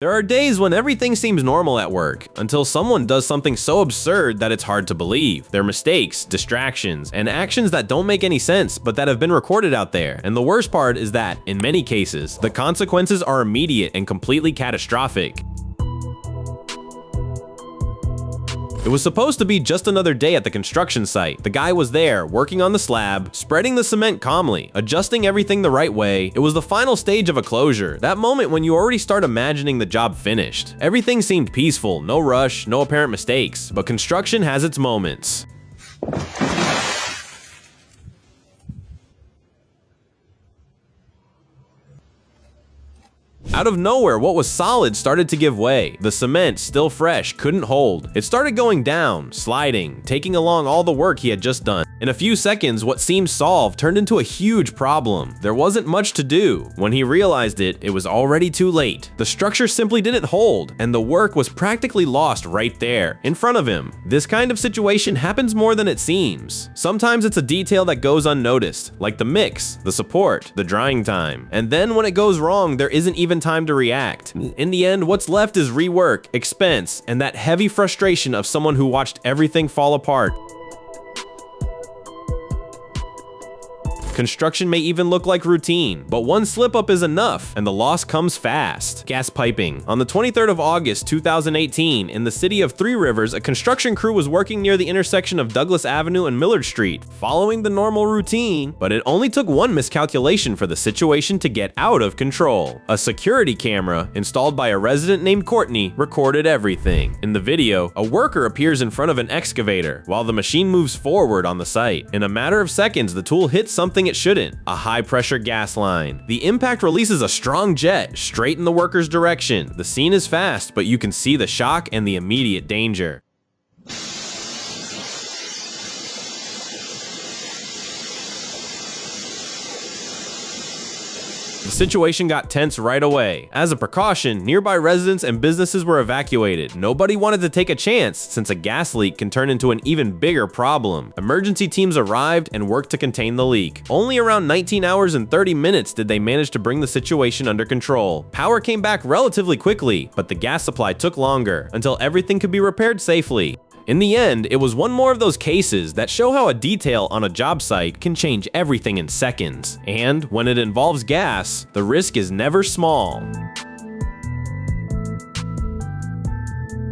There are days when everything seems normal at work, until someone does something so absurd that it's hard to believe. Their mistakes, distractions, and actions that don't make any sense but that have been recorded out there. And the worst part is that, in many cases, the consequences are immediate and completely catastrophic. It was supposed to be just another day at the construction site. The guy was there, working on the slab, spreading the cement calmly, adjusting everything the right way. It was the final stage of a closure, that moment when you already start imagining the job finished. Everything seemed peaceful, no rush, no apparent mistakes, but construction has its moments. Out of nowhere, what was solid started to give way. The cement, still fresh, couldn't hold. It started going down, sliding, taking along all the work he had just done. In a few seconds, what seemed solved turned into a huge problem. There wasn't much to do. When he realized it, it was already too late. The structure simply didn't hold, and the work was practically lost right there, in front of him. This kind of situation happens more than it seems. Sometimes it's a detail that goes unnoticed, like the mix, the support, the drying time. And then when it goes wrong, there isn't even time to react. In the end, what's left is rework, expense, and that heavy frustration of someone who watched everything fall apart. Construction may even look like routine, but one slip-up is enough, and the loss comes fast. Gas piping. On the 23rd of August, 2018, in the city of Three Rivers, a construction crew was working near the intersection of Douglas Avenue and Millard Street, following the normal routine, but it only took one miscalculation for the situation to get out of control. A security camera, installed by a resident named Courtney, recorded everything. In the video, a worker appears in front of an excavator, while the machine moves forward on the site. In a matter of seconds, the tool hits something it shouldn't, a high-pressure gas line. The impact releases a strong jet straight in the worker's direction. The scene is fast, but you can see the shock and the immediate danger. The situation got tense right away. As a precaution, nearby residents and businesses were evacuated. Nobody wanted to take a chance, since a gas leak can turn into an even bigger problem. Emergency teams arrived and worked to contain the leak. Only around 19 hours and 30 minutes did they manage to bring the situation under control. Power came back relatively quickly, but the gas supply took longer, until everything could be repaired safely. In the end, it was one more of those cases that show how a detail on a job site can change everything in seconds. And when it involves gas, the risk is never small.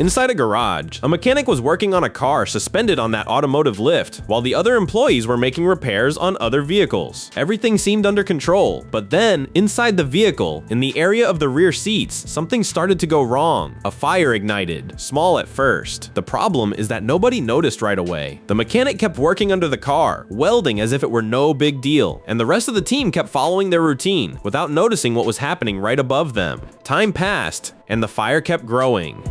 Inside a garage, a mechanic was working on a car suspended on that automotive lift, while the other employees were making repairs on other vehicles. Everything seemed under control, but then, inside the vehicle, in the area of the rear seats, something started to go wrong. A fire ignited, small at first. The problem is that nobody noticed right away. The mechanic kept working under the car, welding as if it were no big deal, and the rest of the team kept following their routine, without noticing what was happening right above them. Time passed, and the fire kept growing.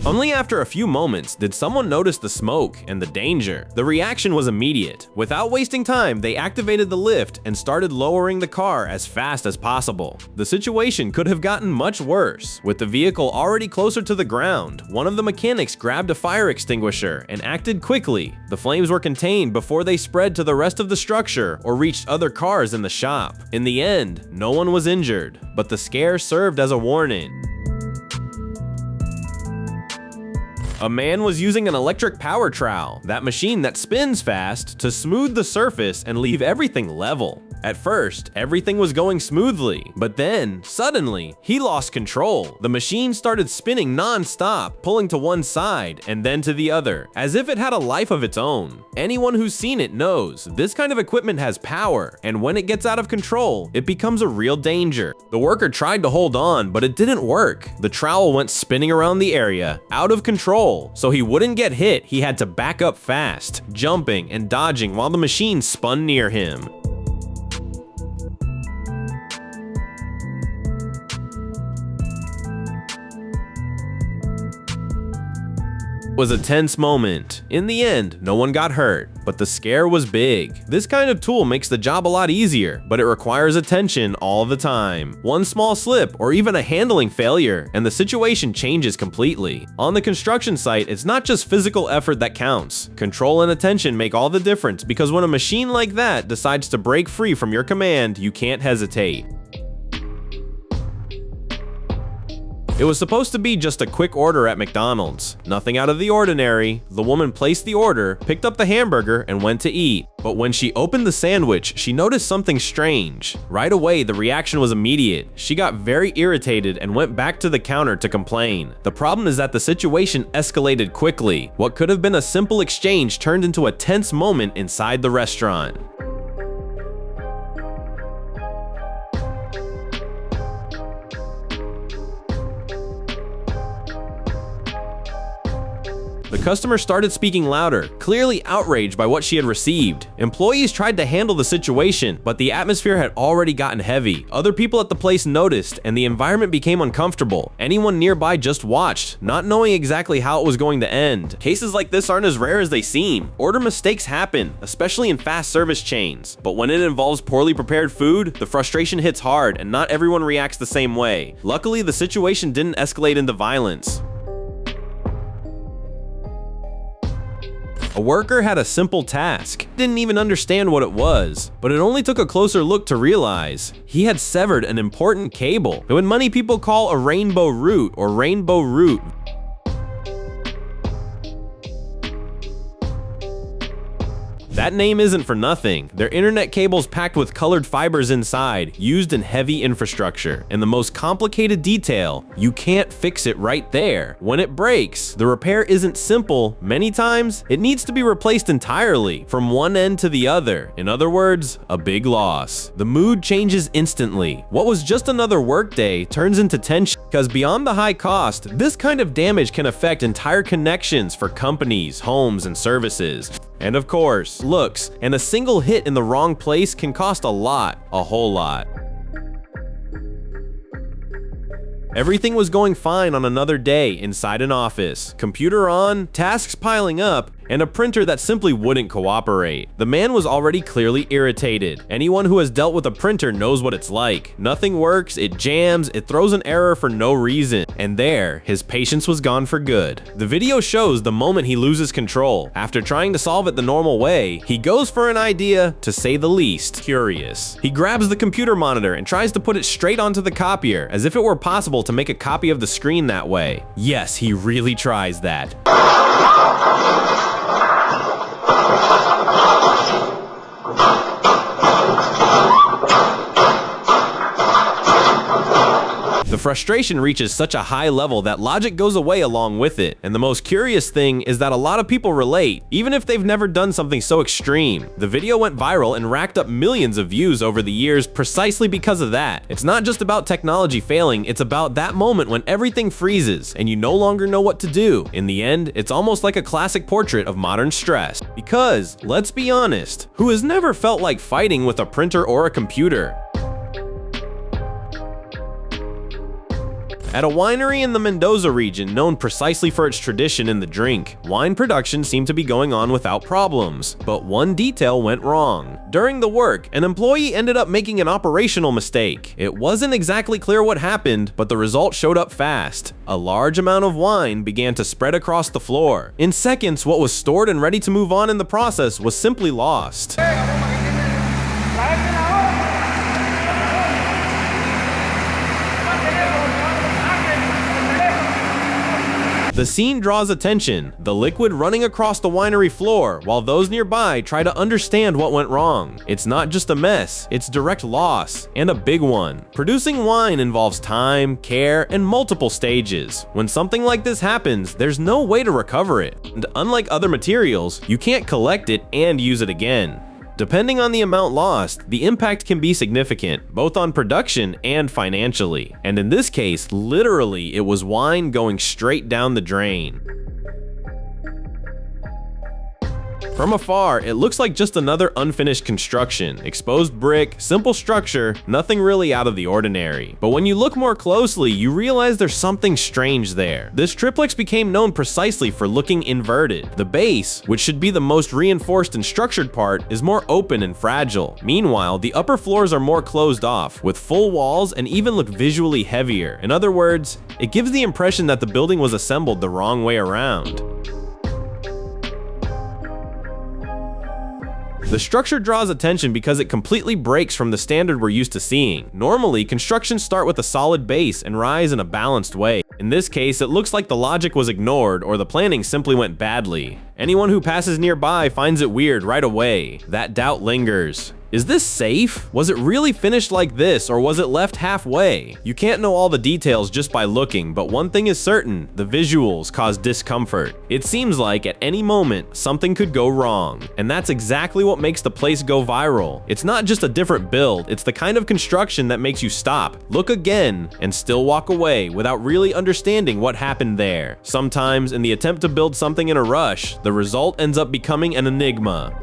Only after a few moments did someone notice the smoke and the danger. The reaction was immediate. Without wasting time, they activated the lift and started lowering the car as fast as possible. The situation could have gotten much worse. With the vehicle already closer to the ground, one of the mechanics grabbed a fire extinguisher and acted quickly. The flames were contained before they spread to the rest of the structure or reached other cars in the shop. In the end, no one was injured, but the scare served as a warning. A man was using an electric power trowel, that machine that spins fast, to smooth the surface and leave everything level. At first, everything was going smoothly, but then, suddenly, he lost control. The machine started spinning non-stop, pulling to one side and then to the other, as if it had a life of its own. Anyone who's seen it knows this kind of equipment has power, and when it gets out of control, it becomes a real danger. The worker tried to hold on, but it didn't work. The trowel went spinning around the area, out of control. So he wouldn't get hit, he had to back up fast, jumping and dodging while the machine spun near him. Was a tense moment. In the end, no one got hurt, but the scare was big. This kind of tool makes the job a lot easier, but it requires attention all the time. One small slip or even a handling failure, and the situation changes completely. On the construction site, it's not just physical effort that counts. Control and attention make all the difference, because when a machine like that decides to break free from your command, you can't hesitate. It was supposed to be just a quick order at McDonald's. Nothing out of the ordinary. The woman placed the order, picked up the hamburger, and went to eat. But when she opened the sandwich, she noticed something strange. Right away, the reaction was immediate. She got very irritated and went back to the counter to complain. The problem is that the situation escalated quickly. What could have been a simple exchange turned into a tense moment inside the restaurant. The customer started speaking louder, clearly outraged by what she had received. Employees tried to handle the situation, but the atmosphere had already gotten heavy. Other people at the place noticed, and the environment became uncomfortable. Anyone nearby just watched, not knowing exactly how it was going to end. Cases like this aren't as rare as they seem. Order mistakes happen, especially in fast service chains. But when it involves poorly prepared food, the frustration hits hard, and not everyone reacts the same way. Luckily, the situation didn't escalate into violence. A worker had a simple task, didn't even understand what it was, but it only took a closer look to realize he had severed an important cable, what many people call a rainbow root or rainbow root. That name isn't for nothing. Their internet cable's packed with colored fibers inside, used in heavy infrastructure. And the most complicated detail, you can't fix it right there. When it breaks, the repair isn't simple. Many times, it needs to be replaced entirely, from one end to the other. In other words, a big loss. The mood changes instantly. What was just another workday turns into tension, because beyond the high cost, this kind of damage can affect entire connections for companies, homes, and services. And of course, looks, and a single hit in the wrong place can cost a lot, a whole lot. Everything was going fine on another day inside an office. Computer on, tasks piling up, and a printer that simply wouldn't cooperate. The man was already clearly irritated. Anyone who has dealt with a printer knows what it's like. Nothing works, it jams, it throws an error for no reason. And there, his patience was gone for good. The video shows the moment he loses control. After trying to solve it the normal way, he goes for an idea, to say the least, curious. He grabs the computer monitor and tries to put it straight onto the copier, as if it were possible to make a copy of the screen that way. Yes, he really tries that. The frustration reaches such a high level that logic goes away along with it. And the most curious thing is that a lot of people relate, even if they've never done something so extreme. The video went viral and racked up millions of views over the years precisely because of that. It's not just about technology failing, it's about that moment when everything freezes and you no longer know what to do. In the end, it's almost like a classic portrait of modern stress. Because, let's be honest, who has never felt like fighting with a printer or a computer? At a winery in the Mendoza region known precisely for its tradition in the drink, wine production seemed to be going on without problems. But one detail went wrong. During the work, an employee ended up making an operational mistake. It wasn't exactly clear what happened, but the result showed up fast. A large amount of wine began to spread across the floor. In seconds, what was stored and ready to move on in the process was simply lost. The scene draws attention, the liquid running across the winery floor, while those nearby try to understand what went wrong. It's not just a mess, it's direct loss, and a big one. Producing wine involves time, care, and multiple stages. When something like this happens, there's no way to recover it. And unlike other materials, you can't collect it and use it again. Depending on the amount lost, the impact can be significant, both on production and financially. And in this case, literally, it was wine going straight down the drain. From afar, it looks like just another unfinished construction. Exposed brick, simple structure, nothing really out of the ordinary. But when you look more closely, you realize there's something strange there. This triplex became known precisely for looking inverted. The base, which should be the most reinforced and structured part, is more open and fragile. Meanwhile, the upper floors are more closed off, with full walls and even look visually heavier. In other words, it gives the impression that the building was assembled the wrong way around. The structure draws attention because it completely breaks from the standard we're used to seeing. Normally, constructions start with a solid base and rise in a balanced way. In this case, it looks like the logic was ignored or the planning simply went badly. Anyone who passes nearby finds it weird right away. That doubt lingers. Is this safe? Was it really finished like this, or was it left halfway? You can't know all the details just by looking, but one thing is certain, the visuals cause discomfort. It seems like at any moment, something could go wrong. And that's exactly what makes the place go viral. It's not just a different build, it's the kind of construction that makes you stop, look again, and still walk away without really understanding what happened there. Sometimes, in the attempt to build something in a rush, the result ends up becoming an enigma.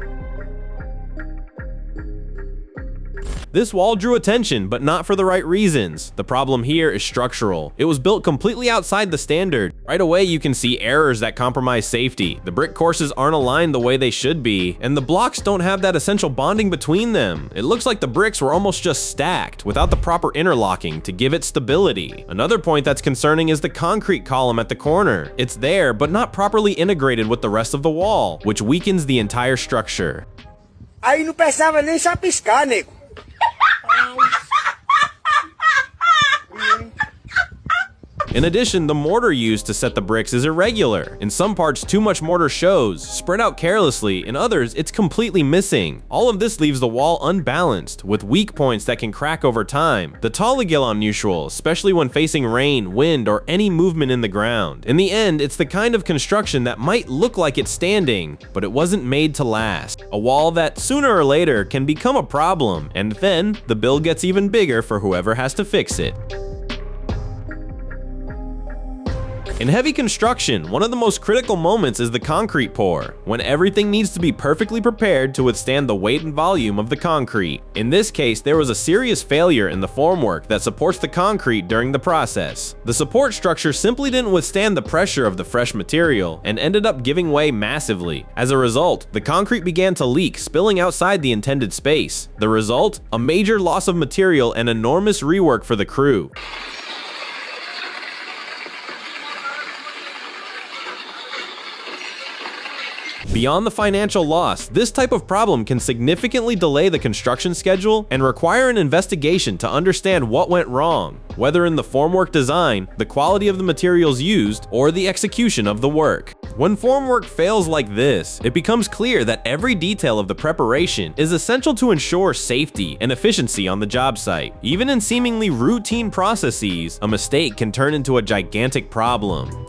This wall drew attention, but not for the right reasons. The problem here is structural. It was built completely outside the standard. Right away, you can see errors that compromise safety. The brick courses aren't aligned the way they should be, and the blocks don't have that essential bonding between them. It looks like the bricks were almost just stacked, without the proper interlocking to give it stability. Another point that's concerning is the concrete column at the corner. It's there, but not properly integrated with the rest of the wall, which weakens the entire structure. Aí não pensava nem só piscar, nego. In addition, the mortar used to set the bricks is irregular. In some parts, too much mortar shows, spread out carelessly. In others, it's completely missing. All of this leaves the wall unbalanced, with weak points that can crack over time. The taligal unusual, especially when facing rain, wind, or any movement in the ground. In the end, it's the kind of construction that might look like it's standing, but it wasn't made to last. A wall that, sooner or later, can become a problem, and then the bill gets even bigger for whoever has to fix it. In heavy construction, one of the most critical moments is the concrete pour, when everything needs to be perfectly prepared to withstand the weight and volume of the concrete. In this case, there was a serious failure in the formwork that supports the concrete during the process. The support structure simply didn't withstand the pressure of the fresh material and ended up giving way massively. As a result, the concrete began to leak, spilling outside the intended space. The result? A major loss of material and enormous rework for the crew. Beyond the financial loss, this type of problem can significantly delay the construction schedule and require an investigation to understand what went wrong, whether in the formwork design, the quality of the materials used, or the execution of the work. When formwork fails like this, it becomes clear that every detail of the preparation is essential to ensure safety and efficiency on the job site. Even in seemingly routine processes, a mistake can turn into a gigantic problem.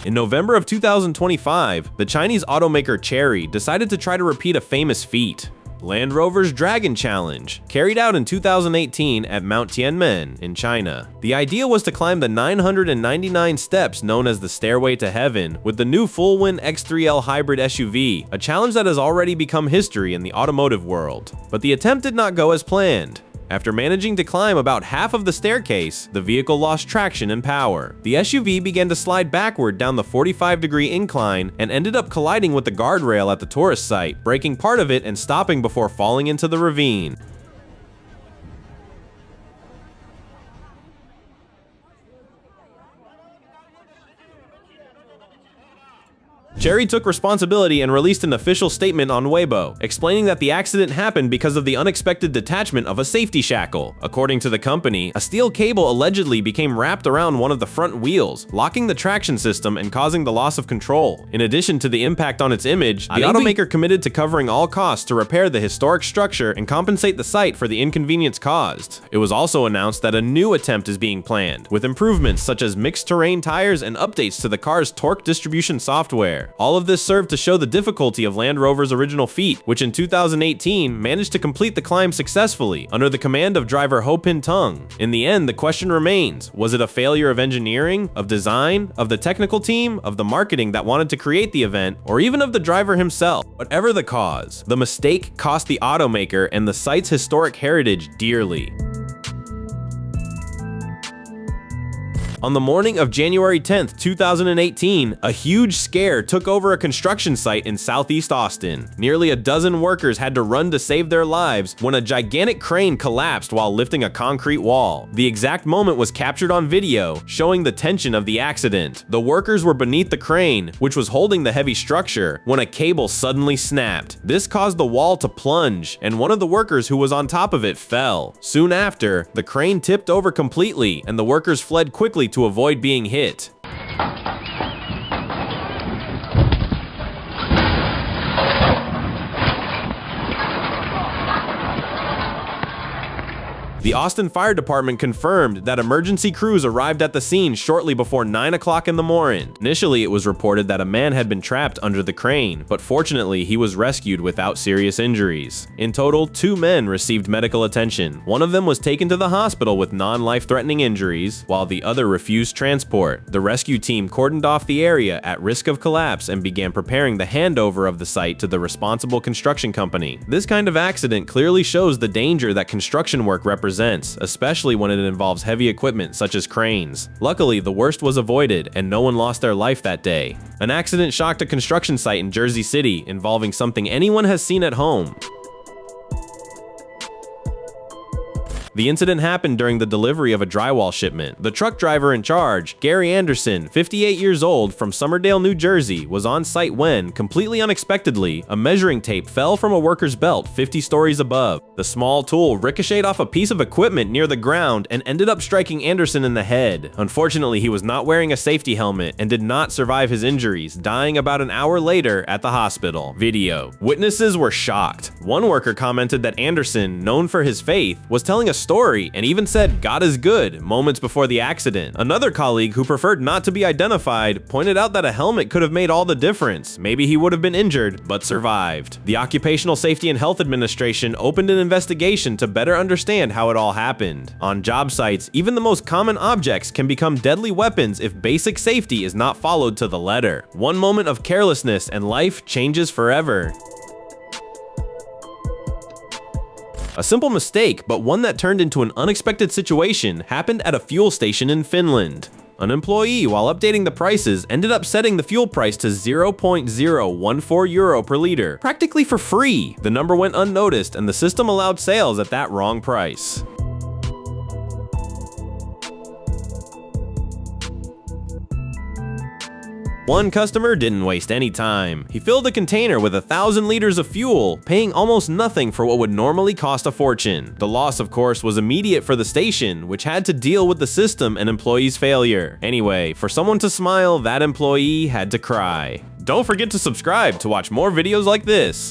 In November of 2025, the Chinese automaker Chery decided to try to repeat a famous feat. Land Rover's Dragon Challenge, carried out in 2018 at Mount Tianmen in China. The idea was to climb the 999 steps known as the Stairway to Heaven with the new full-win X3L hybrid SUV, a challenge that has already become history in the automotive world. But the attempt did not go as planned. After managing to climb about half of the staircase, the vehicle lost traction and power. The SUV began to slide backward down the 45-degree incline and ended up colliding with the guardrail at the tourist site, breaking part of it and stopping before falling into the ravine. Chery took responsibility and released an official statement on Weibo, explaining that the accident happened because of the unexpected detachment of a safety shackle. According to the company, a steel cable allegedly became wrapped around one of the front wheels, locking the traction system and causing the loss of control. In addition to the impact on its image, the automaker committed to covering all costs to repair the historic structure and compensate the site for the inconvenience caused. It was also announced that a new attempt is being planned, with improvements such as mixed terrain tires and updates to the car's torque distribution software. All of this served to show the difficulty of Land Rover's original feat, which in 2018 managed to complete the climb successfully under the command of driver Ho Pin Tung. In the end, the question remains, was it a failure of engineering, of design, of the technical team, of the marketing that wanted to create the event, or even of the driver himself? Whatever the cause, the mistake cost the automaker and the site's historic heritage dearly. On the morning of January 10th, 2018, a huge scare took over a construction site in southeast Austin. Nearly a dozen workers had to run to save their lives when a gigantic crane collapsed while lifting a concrete wall. The exact moment was captured on video, showing the tension of the accident. The workers were beneath the crane, which was holding the heavy structure, when a cable suddenly snapped. This caused the wall to plunge, and one of the workers who was on top of it fell. Soon after, the crane tipped over completely, and the workers fled quickly to avoid being hit. The Austin Fire Department confirmed that emergency crews arrived at the scene shortly before 9 o'clock in the morning. Initially, it was reported that a man had been trapped under the crane, but fortunately, he was rescued without serious injuries. In total, 2 men received medical attention. One of them was taken to the hospital with non-life-threatening injuries, while the other refused transport. The rescue team cordoned off the area at risk of collapse and began preparing the handover of the site to the responsible construction company. This kind of accident clearly shows the danger that construction work represents, especially when it involves heavy equipment such as cranes. Luckily, the worst was avoided and no one lost their life that day. An accident shocked a construction site in Jersey City involving something anyone has seen at home. The incident happened during the delivery of a drywall shipment. The truck driver in charge, Gary Anderson, 58 years old, from Somerdale, New Jersey, was on site when, completely unexpectedly, a measuring tape fell from a worker's belt 50 stories above. The small tool ricocheted off a piece of equipment near the ground and ended up striking Anderson in the head. Unfortunately, he was not wearing a safety helmet and did not survive his injuries, dying about an hour later at the hospital. Video. Witnesses were shocked. One worker commented that Anderson, known for his faith, was telling a story and even said God is good moments before the accident. Another colleague who preferred not to be identified pointed out that a helmet could have made all the difference. Maybe he would have been injured, but survived. The Occupational Safety and Health Administration opened an investigation to better understand how it all happened. On job sites, even the most common objects can become deadly weapons if basic safety is not followed to the letter. One moment of carelessness and life changes forever. A simple mistake, but one that turned into an unexpected situation, happened at a fuel station in Finland. An employee, while updating the prices, ended up setting the fuel price to 0.014 euro per liter, practically for free. The number went unnoticed, and the system allowed sales at that wrong price. One customer didn't waste any time. He filled a container with 1,000 liters of fuel, paying almost nothing for what would normally cost a fortune. The loss, of course, was immediate for the station, which had to deal with the system and employees' failure. Anyway, for someone to smile, that employee had to cry. Don't forget to subscribe to watch more videos like this.